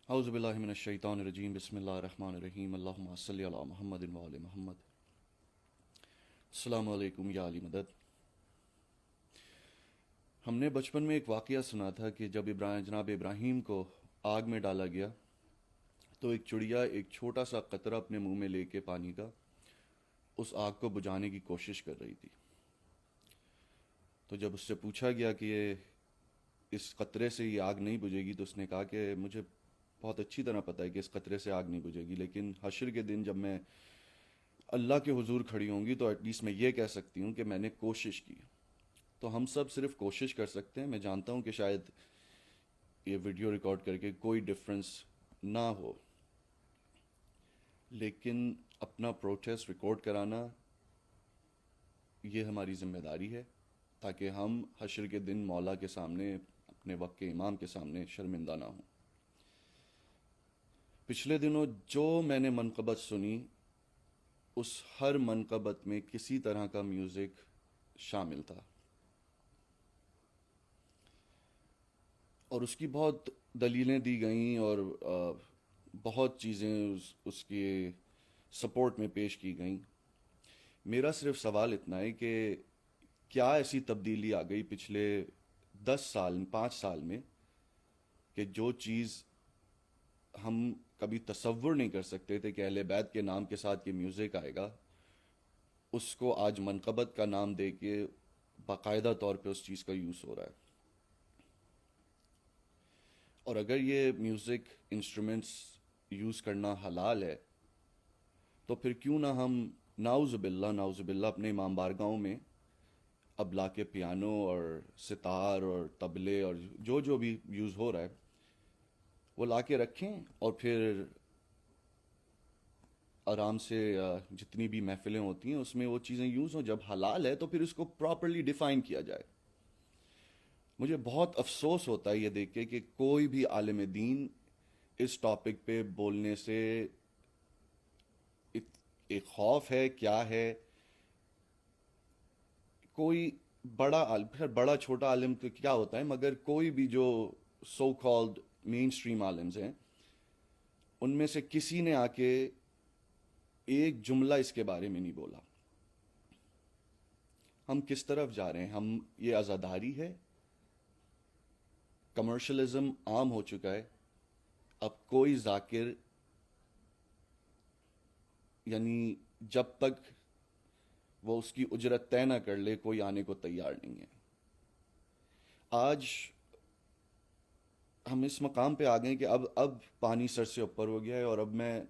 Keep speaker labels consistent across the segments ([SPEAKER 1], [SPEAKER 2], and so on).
[SPEAKER 1] اعوذ باللہ من الشیطان الرجیم بسم اللہ الرحمن الرحیم اللہم صلی علی محمد و آل محمد. السلام علیکم یا علی مدد. ہم نے بچپن میں ایک واقعہ سنا تھا کہ جب جناب ابراہیم کو آگ میں ڈالا گیا تو ایک چڑیا ایک چھوٹا سا قطرہ اپنے منہ میں لے کے پانی کا اس آگ کو بجھانے کی کوشش کر رہی تھی. تو جب اس سے پوچھا گیا کہ اس قطرے سے یہ آگ نہیں بجھے گی تو اس نے کہا کہ مجھے بہت اچھی طرح پتہ ہے کہ اس قطرے سے آگ نہیں بجھے گی، لیکن حشر کے دن جب میں اللہ کے حضور کھڑی ہوں گی تو ایٹ لیسٹ میں یہ کہہ سکتی ہوں کہ میں نے کوشش کی. تو ہم سب صرف کوشش کر سکتے ہیں. میں جانتا ہوں کہ شاید یہ ویڈیو ریکارڈ کر کے کوئی ڈفرنس نہ ہو، لیکن اپنا پروٹیسٹ ریکارڈ کرانا یہ ہماری ذمہ داری ہے تاکہ ہم حشر کے دن مولا کے سامنے، اپنے وقت کے امام کے سامنے شرمندہ نہ ہوں. پچھلے دنوں جو میں نے منقبت سنی اس ہر منقبت میں کسی طرح کا میوزک شامل تھا، اور اس کی بہت دلیلیں دی گئیں اور بہت چیزیں اس کے سپورٹ میں پیش کی گئیں. میرا صرف سوال اتنا ہے کہ کیا ایسی تبدیلی آ گئی پچھلے 10 سال 5 سال میں کہ جو چیز ہم کبھی تصور نہیں کر سکتے تھے کہ اہل بیت کے نام کے ساتھ یہ میوزک آئے گا، اس کو آج منقبت کا نام دے کے باقاعدہ طور پہ اس چیز کا یوز ہو رہا ہے. اور اگر یہ میوزک انسٹرومنٹس یوز کرنا حلال ہے تو پھر کیوں نہ ہم نعوذ باللہ اپنے امام بارگاہوں میں اب لا کے پیانو اور ستار اور طبلے اور جو بھی یوز ہو رہا ہے وہ لا کے رکھیں، اور پھر آرام سے جتنی بھی محفلیں ہوتی ہیں اس میں وہ چیزیں یوز ہوں. جب حلال ہے تو پھر اس کو پراپرلی ڈیفائن کیا جائے. مجھے بہت افسوس ہوتا ہے یہ دیکھ کے کہ کوئی بھی عالم دین اس ٹاپک پہ بولنے سے ایک خوف ہے. کیا ہے؟ کوئی پھر بڑا چھوٹا عالم تو کیا ہوتا ہے، مگر کوئی بھی جو سو کالڈ مین سٹریم عالمز ہیں ان میں سے کسی نے آ کے ایک جملہ اس کے بارے میں نہیں بولا. ہم کس طرف جا رہے ہیں؟ ہم یہ عزاداری ہے. کمرشلزم عام ہو چکا ہے. اب کوئی ذاکر، یعنی جب تک وہ اس کی اجرت طے نہ کر لے کوئی آنے کو تیار نہیں ہے. آج ہم اس مقام پہ آ گئے کہ اب پانی سر سے اوپر ہو گیا ہے، اور اب میں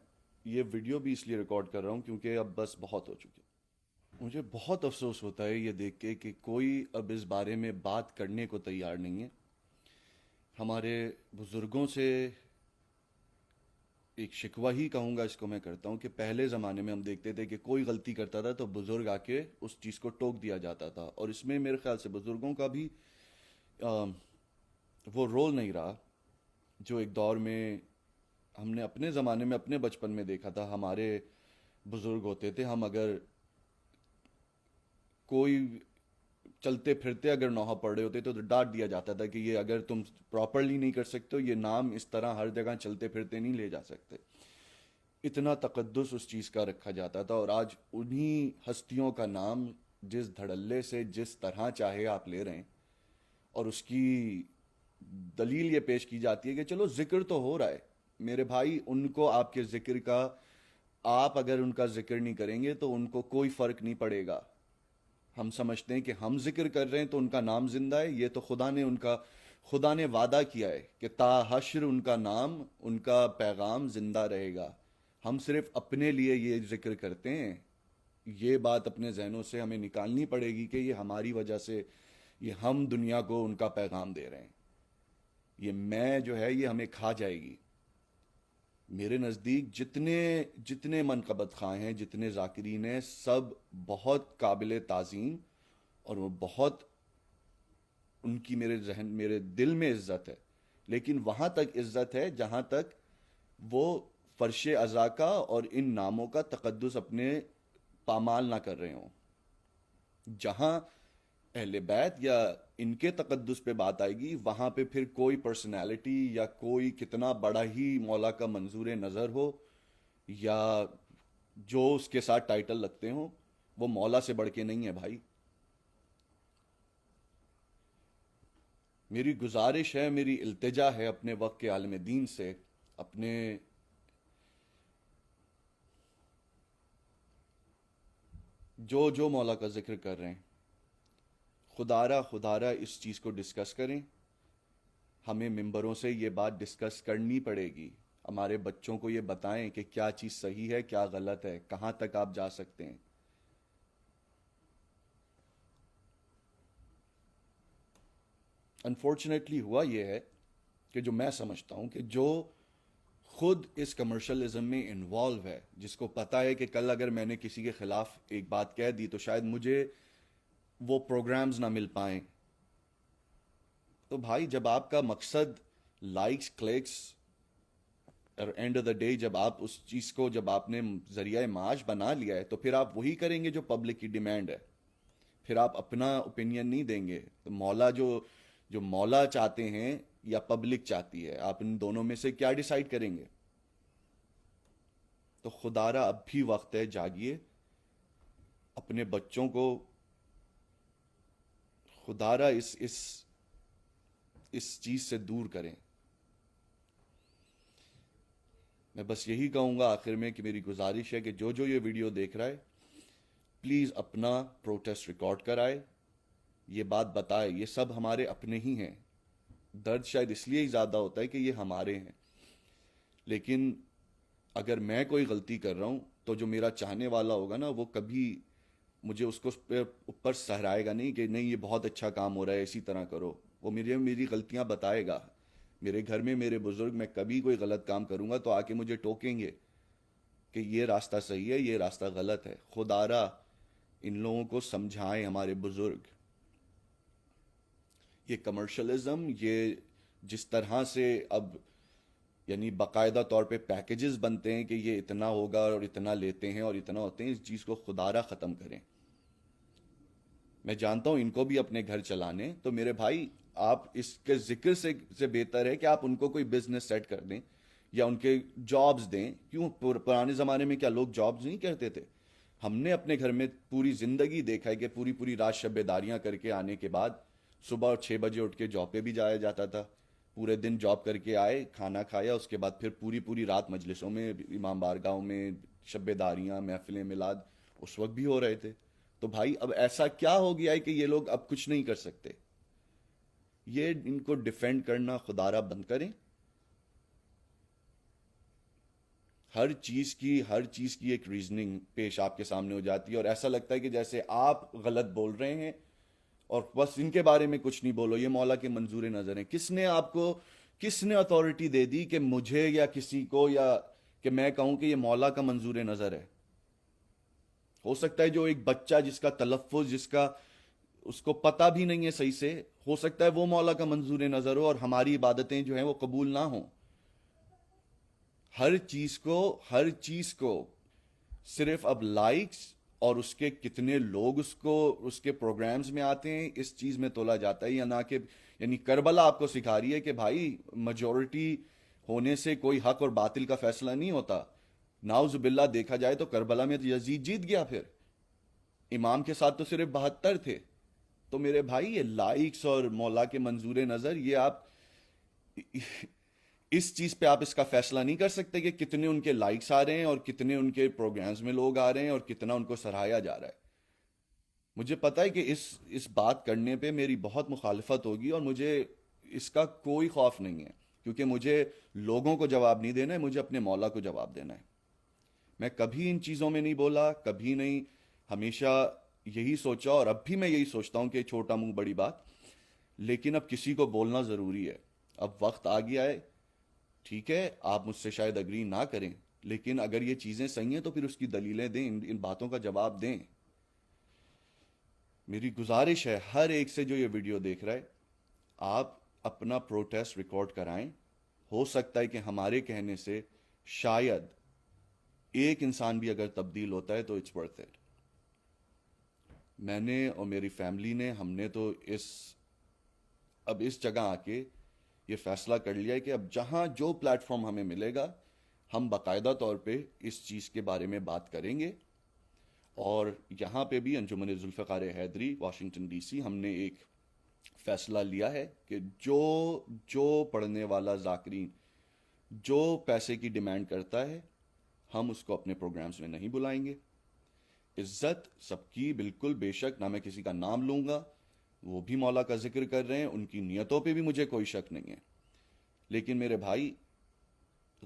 [SPEAKER 1] یہ ویڈیو بھی اس لیے ریکارڈ کر رہا ہوں کیونکہ اب بس بہت ہو چکے. مجھے بہت افسوس ہوتا ہے یہ دیکھ کے کہ کوئی اب اس بارے میں بات کرنے کو تیار نہیں ہے. ہمارے بزرگوں سے ایک شکوہ ہی کہوں گا اس کو میں کرتا ہوں کہ پہلے زمانے میں ہم دیکھتے تھے کہ کوئی غلطی کرتا تھا تو بزرگ آ کے اس چیز کو ٹوک دیا جاتا تھا، اور اس میں میرے خیال سے بزرگوں کا بھی وہ رول نہیں رہا جو ایک دور میں ہم نے اپنے زمانے میں اپنے بچپن میں دیکھا تھا. ہمارے بزرگ ہوتے تھے، ہم اگر کوئی چلتے پھرتے اگر نوحہ پڑھ رہے ہوتے تو ڈانٹ دیا جاتا تھا کہ یہ اگر تم پراپرلی نہیں کر سکتے ہو یہ نام اس طرح ہر جگہ چلتے پھرتے نہیں لے جا سکتے. اتنا تقدس اس چیز کا رکھا جاتا تھا، اور آج انہی ہستیوں کا نام جس دھڑلے سے جس طرح چاہے آپ لے رہے ہیں، اور اس کی دلیل یہ پیش کی جاتی ہے کہ چلو ذکر تو ہو رہا ہے. میرے بھائی، ان کو آپ کے ذکر کا، آپ اگر ان کا ذکر نہیں کریں گے تو ان کو کوئی فرق نہیں پڑے گا. ہم سمجھتے ہیں کہ ہم ذکر کر رہے ہیں تو ان کا نام زندہ ہے. یہ تو خدا نے وعدہ کیا ہے کہ تا حشر ان کا نام، ان کا پیغام زندہ رہے گا. ہم صرف اپنے لیے یہ ذکر کرتے ہیں. یہ بات اپنے ذہنوں سے ہمیں نکالنی پڑے گی کہ یہ ہماری وجہ سے، یہ ہم دنیا کو ان کا پیغام دے رہے ہیں. یہ میں جو ہے یہ ہمیں کھا جائے گی. میرے نزدیک جتنے منقبت خواہ ہیں، جتنے ذاکرین ہیں، سب بہت قابل تعظیم، اور وہ بہت، ان کی میرے دل میں عزت ہے. لیکن وہاں تک عزت ہے جہاں تک وہ فرش ازا کا اور ان ناموں کا تقدس اپنے پامال نہ کر رہے ہوں. جہاں اہل بیت یا ان کے تقدس پہ بات آئے گی، وہاں پہ پھر کوئی پرسنالٹی یا کوئی کتنا بڑا ہی مولا کا منظور نظر ہو یا جو اس کے ساتھ ٹائٹل لگتے ہوں، وہ مولا سے بڑھ کے نہیں ہے بھائی. میری گزارش ہے، میری التجا ہے اپنے وقت کے عالم دین سے، اپنے جو جو مولا کا ذکر کر رہے ہیں، خدارہ اس چیز کو ڈسکس کریں. ہمیں ممبروں سے یہ بات ڈسکس کرنی پڑے گی. ہمارے بچوں کو یہ بتائیں کہ کیا چیز صحیح ہے، کیا غلط ہے، کہاں تک آپ جا سکتے ہیں. انفارچونیٹلی ہوا یہ ہے کہ جو میں سمجھتا ہوں کہ جو خود اس کمرشلزم میں انوالو ہے، جس کو پتا ہے کہ کل اگر میں نے کسی کے خلاف ایک بات کہہ دی تو شاید مجھے وہ پروگرامز نہ مل پائیں. تو بھائی جب آپ کا مقصد لائکس کلکس، اور اینڈ آف دا ڈے جب آپ اس چیز کو، جب آپ نے ذریعہ معاش بنا لیا ہے، تو پھر آپ وہی کریں گے جو پبلک کی ڈیمانڈ ہے. پھر آپ اپنا اوپینین نہیں دیں گے. تو مولا جو مولا چاہتے ہیں یا پبلک چاہتی ہے، آپ ان دونوں میں سے کیا ڈیسائیڈ کریں گے؟ تو خدارہ اب بھی وقت ہے، جاگیے. اپنے بچوں کو خدارہ اس چیز سے دور کریں. میں بس یہی کہوں گا آخر میں کہ میری گزارش ہے کہ جو جو یہ ویڈیو دیکھ رہا ہے، پلیز اپنا پروٹیسٹ ریکارڈ کرائے، یہ بات بتائے. یہ سب ہمارے اپنے ہی ہیں. درد شاید اس لیے ہی زیادہ ہوتا ہے کہ یہ ہمارے ہیں. لیکن اگر میں کوئی غلطی کر رہا ہوں تو جو میرا چاہنے والا ہوگا نا، وہ کبھی مجھے اس کو اوپر سہرائے گا نہیں کہ نہیں یہ بہت اچھا کام ہو رہا ہے، اسی طرح کرو. وہ میری غلطیاں بتائے گا. میرے گھر میں میرے بزرگ، میں کبھی کوئی غلط کام کروں گا تو آ کے مجھے ٹوکیں گے کہ یہ راستہ صحیح ہے، یہ راستہ غلط ہے. خدارہ ان لوگوں کو سمجھائیں، ہمارے بزرگ. یہ کمرشلزم، یہ جس طرح سے اب یعنی باقاعدہ طور پہ پیکیجز بنتے ہیں کہ یہ اتنا ہوگا اور اتنا لیتے ہیں اور اتنا ہوتے ہیں، اس چیز کو خدارہ ختم کریں. میں جانتا ہوں ان کو بھی اپنے گھر چلانے، تو میرے بھائی آپ اس کے ذکر سے بہتر ہے کہ آپ ان کو کوئی بزنس سیٹ کر دیں یا ان کے جابز دیں. کیوں پرانے زمانے میں کیا لوگ جابز نہیں کرتے تھے؟ ہم نے اپنے گھر میں پوری زندگی دیکھا ہے کہ پوری رات شب داریاں کر کے آنے کے بعد صبح 6 بجے اٹھ کے جاب پہ بھی جایا جاتا تھا. پورے دن جاب کر کے آئے، کھانا کھایا، اس کے بعد پھر پوری رات مجلسوں میں، امام بارگاہوں میں شب داریاں، محفلیں میلاد اس وقت بھی ہو رہے تھے. تو بھائی اب ایسا کیا ہو گیا ہے کہ یہ لوگ اب کچھ نہیں کر سکتے؟ یہ ان کو ڈیفینڈ کرنا خدارہ بند کریں. ہر چیز کی ایک ریزننگ پیش آپ کے سامنے ہو جاتی ہے، اور ایسا لگتا ہے کہ جیسے آپ غلط بول رہے ہیں اور بس ان کے بارے میں کچھ نہیں بولو، یہ مولا کے منظور نظر ہیں. کس نے اتھارٹی دے دی کہ مجھے یا کسی کو، یا کہ میں کہوں کہ یہ مولا کا منظور نظر ہے؟ ہو سکتا ہے جو ایک بچہ جس کا تلفظ، جس کا اس کو پتہ بھی نہیں ہے صحیح سے، ہو سکتا ہے وہ مولا کا منظور نظر ہو اور ہماری عبادتیں جو ہیں وہ قبول نہ ہوں. ہر چیز کو صرف اب لائکس اور اس کے کتنے لوگ اس کے پروگرامز میں آتے ہیں، اس چیز میں تولا جاتا ہے. یا نہ کہ یعنی کربلا آپ کو سکھا رہی ہے کہ بھائی میجورٹی ہونے سے کوئی حق اور باطل کا فیصلہ نہیں ہوتا. ناؤز باللہ دیکھا جائے تو کربلا میں تو یزید جیت گیا، پھر امام کے ساتھ تو صرف 72 تھے. تو میرے بھائی یہ لائکس اور مولا کے منظور نظر، یہ آپ اس چیز پہ آپ اس کا فیصلہ نہیں کر سکتے کہ کتنے ان کے لائکس آ رہے ہیں اور کتنے ان کے پروگرامز میں لوگ آ رہے ہیں اور کتنا ان کو سراہا جا رہا ہے. مجھے پتا ہے کہ اس بات کرنے پہ میری بہت مخالفت ہوگی، اور مجھے اس کا کوئی خوف نہیں ہے، کیونکہ مجھے لوگوں کو جواب نہیں دینا ہے، مجھے اپنے مولا کو جواب دینا ہے. میں کبھی ان چیزوں میں نہیں بولا، کبھی نہیں. ہمیشہ یہی سوچا، اور اب بھی میں یہی سوچتا ہوں کہ چھوٹا منہ بڑی بات. لیکن اب کسی کو بولنا ضروری ہے. اب وقت آ گیا ہے. ٹھیک ہے آپ مجھ سے شاید اگری نہ کریں، لیکن اگر یہ چیزیں صحیح ہیں تو پھر اس کی دلیلیں دیں، ان باتوں کا جواب دیں. میری گزارش ہے ہر ایک سے جو یہ ویڈیو دیکھ رہا ہے، آپ اپنا پروٹیسٹ ریکارڈ کرائیں. ہو سکتا ہے کہ ہمارے کہنے سے شاید ایک انسان بھی اگر تبدیل ہوتا ہے تو اٹس ورتھ اٹ. میں نے اور میری فیملی نے، ہم نے تو اب اس جگہ آ کے یہ فیصلہ کر لیا ہے کہ اب جہاں جو پلیٹ فارم ہمیں ملے گا ہم باقاعدہ طور پہ اس چیز کے بارے میں بات کریں گے. اور یہاں پہ بھی انجمن ذوالفقار حیدری واشنگٹن ڈی سی ہم نے ایک فیصلہ لیا ہے کہ جو پڑھنے والا ذاکرین جو پیسے کی ڈیمانڈ کرتا ہے ہم اس کو اپنے پروگرامز میں نہیں بلائیں گے. عزت سب کی بالکل، بے شک، نہ میں کسی کا نام لوں گا، وہ بھی مولا کا ذکر کر رہے ہیں، ان کی نیتوں پہ بھی مجھے کوئی شک نہیں ہے. لیکن میرے بھائی،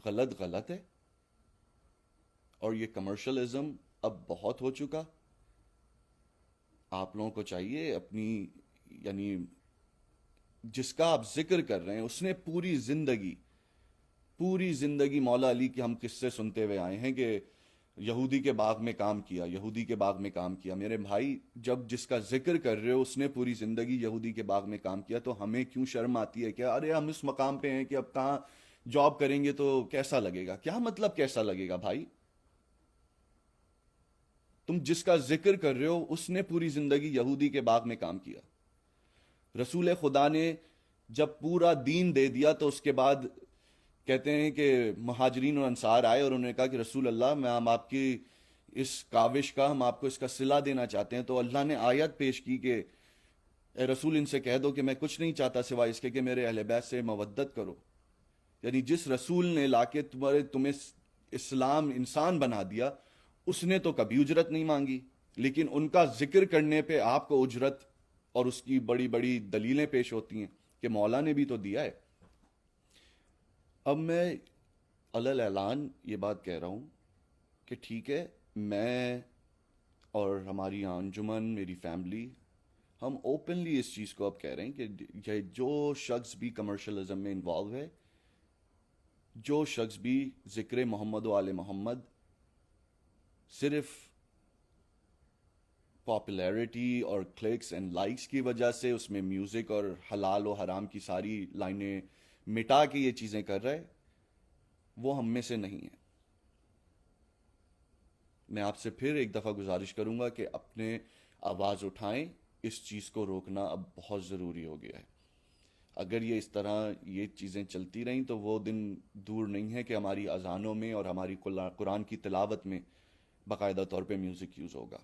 [SPEAKER 1] غلط ہے. اور یہ کمرشلزم اب بہت ہو چکا. آپ لوگوں کو چاہیے اپنی، یعنی جس کا آپ ذکر کر رہے ہیں اس نے پوری زندگی مولا علی کی ہم قصے سنتے ہوئے آئے ہیں کہ یہودی کے باغ میں کام کیا، یہودی کے باغ میں کام کیا. میرے بھائی، جب جس کا ذکر کر رہے ہو اس نے پوری زندگی یہودی کے باغ میں کام کیا تو ہمیں کیوں شرم آتی ہے کہ ارے ہم اس مقام پہ ہیں کہ اب کہاں جاب کریں گے تو کیسا لگے گا؟ کیا مطلب کیسا لگے گا بھائی؟ تم جس کا ذکر کر رہے ہو اس نے پوری زندگی یہودی کے باغ میں کام کیا. رسول خدا نے جب پورا دین دے دیا تو اس کے بعد کہتے ہیں کہ مہاجرین اور انصار آئے اور انہوں نے کہا کہ رسول اللہ، میں ہم آپ کی اس کاوش کا، ہم آپ کو اس کا صلہ دینا چاہتے ہیں. تو اللہ نے آیت پیش کی کہ اے رسول، ان سے کہہ دو کہ میں کچھ نہیں چاہتا سوائے اس کے کہ میرے اہل بیت سے مودت کرو. یعنی جس رسول نے لا کے تمہیں اسلام انسان بنا دیا اس نے تو کبھی اجرت نہیں مانگی، لیکن ان کا ذکر کرنے پہ آپ کو اجرت اور اس کی بڑی بڑی دلیلیں پیش ہوتی ہیں کہ مولا نے بھی تو دیا ہے. اب میں علی اعلان یہ بات کہہ رہا ہوں کہ ٹھیک ہے، میں اور ہماری انجمن، میری فیملی، ہم اوپنلی اس چیز کو اب کہہ رہے ہیں کہ یہ جو شخص بھی کمرشلزم میں انوالو ہے، جو شخص بھی ذکر محمد و آل محمد صرف پاپولیرٹی اور کلکس اینڈ لائکس کی وجہ سے اس میں میوزک اور حلال و حرام کی ساری لائنیں مٹا کے یہ چیزیں کر رہا ہے، وہ ہم میں سے نہیں ہے. میں آپ سے پھر ایک دفعہ گزارش کروں گا کہ اپنے آواز اٹھائیں. اس چیز کو روکنا اب بہت ضروری ہو گیا ہے. اگر یہ اس طرح یہ چیزیں چلتی رہیں تو وہ دن دور نہیں ہے کہ ہماری اذانوں میں اور ہماری قرآن کی تلاوت میں باقاعدہ طور پہ میوزک یوز ہوگا.